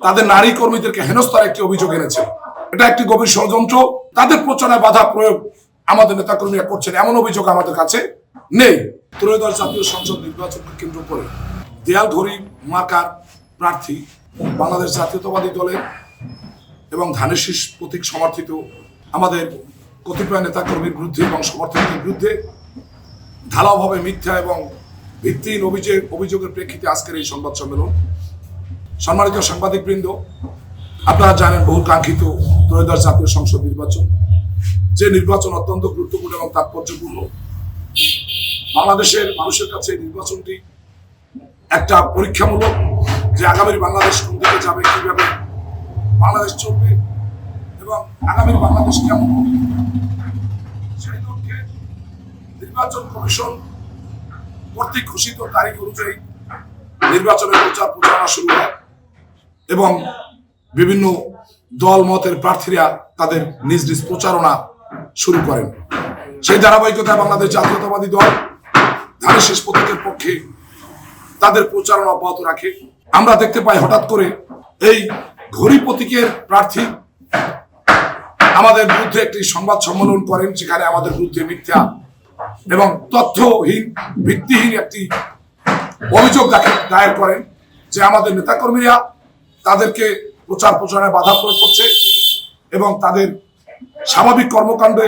তাদের নারী কর্মীদেরকে হেনস্থার একটি অভিযোগ এনেছে। এটা একটি গভীর ষড়যন্ত্র। তাদের প্রচারে বাধা প্রয়োগ আমাদের নেতাকর্মীরা করছেন এমন অভিযোগ আমাদের কাছে নেই। ত্রয়োদশ জাতীয় সংসদ নির্বাচনকে কেন্দ্র করে দেয়াল ঘড়ি মার্কার প্রার্থী বাংলাদেশ জাতীয়তাবাদী দলের এবং ধানের শীষ প্রতীক সমর্থিত আমাদের কতিপয় নেতাকর্মীর বিরুদ্ধে এবং সমর্থকদের বিরুদ্ধে ঢালাওভাবে মিথ্যা এবং ভিত্তিহীন অভিযোগের প্রেক্ষিতে আজকের এই সংবাদ সম্মেলন। সম্মানিত সাংবাদিকবৃন্দ, আপনারা জানেন বহু কাঙ্ক্ষিত ত্রয়োদশ জাতীয় সংসদ নির্বাচন, যে নির্বাচন অত্যন্ত গুরুত্বপূর্ণ এবং তাৎপর্যপূর্ণ। বাংলাদেশের মানুষের কাছে নির্বাচনটি একটা পরীক্ষামূলক, যে আগামীর বাংলাদেশ কোন দিকে যাবে, কিভাবে বাংলাদেশ চলবে এবং আগামীর বাংলাদেশ কেমন হবে। সেই লক্ষ্যে নির্বাচন কমিশন কর্তৃক ঘোষিত তারিখ অনুযায়ী নির্বাচনের প্রচারণা শুরু হয় এবং বিভিন্ন দল মতের প্রার্থীরা তাদের নিজ নিজ প্রচারণা শুরু করেন। সেই ধারাবাহিকতায় বাংলাদেশ জাতীয়তাবাদী দল ধানের শীষ প্রতীকের পক্ষে তাদের প্রচারণা অব্যাহত রাখে। আমরা দেখতে পাই হঠাৎ করে এই ঘড়ি প্রতীকের প্রার্থী আমাদের বিরুদ্ধে একটি সংবাদ সম্মেলন করেন, সেখানে আমাদের বিরুদ্ধে মিথ্যা এবং তথ্যহীন ভিত্তিহীন একটি অভিযোগ দায়ের করেন যে আমাদের নেতাকর্মীরা তাদেরকে প্রচারণায় বাধা প্রয়োগ করছে এবং তাদের স্বাভাবিক কর্মকাণ্ডে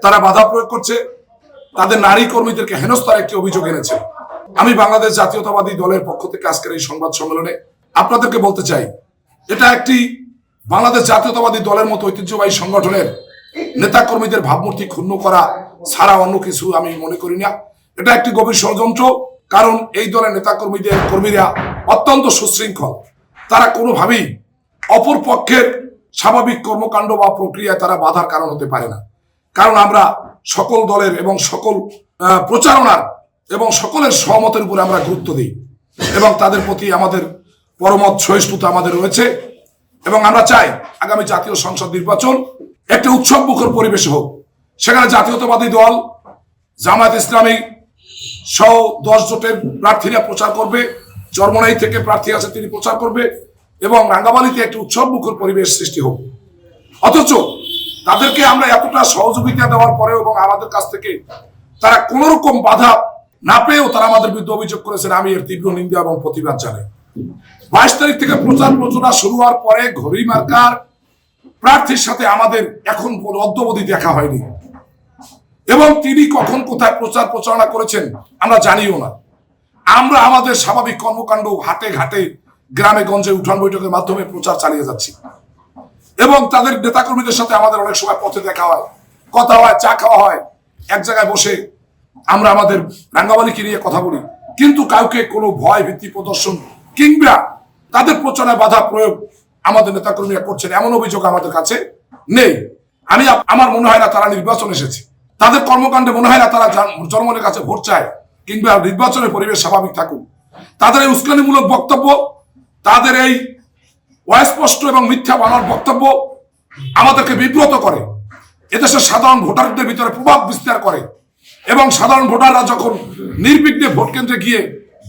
তারা বাধা প্রয়োগ করছে, তাদের নারী কর্মীদেরকে হেনস্থার একটি অভিযোগ এনেছে। আমি বাংলাদেশ জাতীয়তাবাদী দলের পক্ষ থেকে আজকের এই সংবাদ সম্মেলনে আপনাদেরকে বলতে চাই, এটা একটি বাংলাদেশ জাতীয়তাবাদী দলের মতো ঐতিহ্যবাহী সংগঠনের নেতাকর্মীদের ভাবমূর্তি ক্ষুণ্ণ করা ছাড়া অন্য কিছু আমি মনে করি না। এটা একটি গভীর ষড়যন্ত্র, কারণ এই দলের কর্মীরা অত্যন্ত সুশৃঙ্খল। তারা কোনোভাবেই অপর পক্ষের স্বাভাবিক কর্মকাণ্ড বা প্রক্রিয়ায় তারা বাধার কারণ হতে পারে না। কারণ আমরা সকল দলের এবং সকল প্রচারণার এবং সকলের সহমতের উপরে আমরা গুরুত্ব দিই এবং তাদের প্রতি আমাদের পরমত সহিষ্ণুতা আমাদের রয়েছে এবং আমরা চাই আগামী জাতীয় সংসদ নির্বাচন একটি উৎসব মুখর পরিবেশে হোক। সেখানে জাতীয়তাবাদী দল, জামায়াত ইসলামী সহ 10 জোটের প্রার্থীরা প্রচার করবে, চরমনাই থেকে প্রার্থী আছে তিনি প্রচার করবে এবং রাঙ্গামাটিতে একটি উৎসব মুখর পরিবেশ সৃষ্টি হোক। অথচ তাদেরকে আমরা এতটা সহযোগিতা দেওয়ার পরেও এবং আমাদের কাছ থেকে তারা কোন রকম বাধা না পেয়েও তারা আমাদের বিরুদ্ধে অভিযোগ করেছেন। আমি এর তীব্র নিন্দা এবং প্রতিবাদ জানাই। 22 তারিখ থেকে প্রচারণা শুরু হওয়ার পরে ঘড়ি মার্কার প্রার্থীর সাথে আমাদের এখন অদ্যাবধি দেখা হয়নি এবং তিনি কখন কোথায় প্রচারণা করেছেন আমরা জানিও না। আমরা আমাদের স্বাভাবিক কর্মকাণ্ড হাটে ঘাটে গ্রামে গঞ্জে উঠান বৈঠকের মাধ্যমে প্রচার চালিয়ে যাচ্ছি এবং তাদের নেতাকর্মীদের সাথে আমাদের অনেক সময় পথে দেখা হয়, কথা হয়, চা খাওয়া হয়, এক জায়গায় বসে আমরা আমাদের রাঙ্গামাটিকে নিয়ে কথা বলি, কিন্তু কাউকে কোনো ভয় ভিত্তি প্রদর্শন কিংবা তাদের প্রচারণায় বাধা প্রয়োগ আমাদের নেতাকর্মীরা করছেন এমন অভিযোগ আমাদের কাছে নেই। আমার মনে হয় না তারা নির্বাচন এসেছে, তাদের কর্মকাণ্ডে মনে হয় না তারা জনগণের কাছে ভোট চায় কিংবা নির্বাচনের পরিবেশ স্বাভাবিক থাকুক। তাদের এই উস্কানিমূলক বক্তব্য, তাদের এই অস্পষ্ট এবং মিথ্যা বানানোর বক্তব্য আমাদেরকে বিব্রত করে, এদেশের সাধারণ ভোটারদের ভিতরে প্রভাব বিস্তার করে এবং সাধারণ ভোটাররা যখন নির্বিঘ্নে ভোট কেন্দ্রে গিয়ে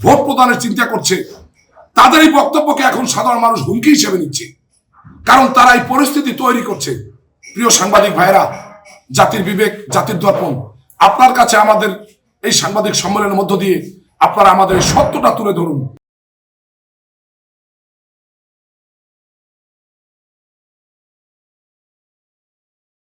ভোট প্রদানের চিন্তা করছে, তাদের এই বক্তব্যকে এখন সাধারণ মানুষ হুমকি হিসেবে নিচ্ছে, কারণ তারা এই পরিস্থিতি তৈরি করছে। প্রিয় সাংবাদিক ভাইরা, জাতির বিবেক, জাতির দর্পণ, আপনার কাছে আমাদের এই সাংবাদিক সম্মেলনের মধ্য দিয়ে আপনারা আমাদের সত্যটা তুলে ধরুন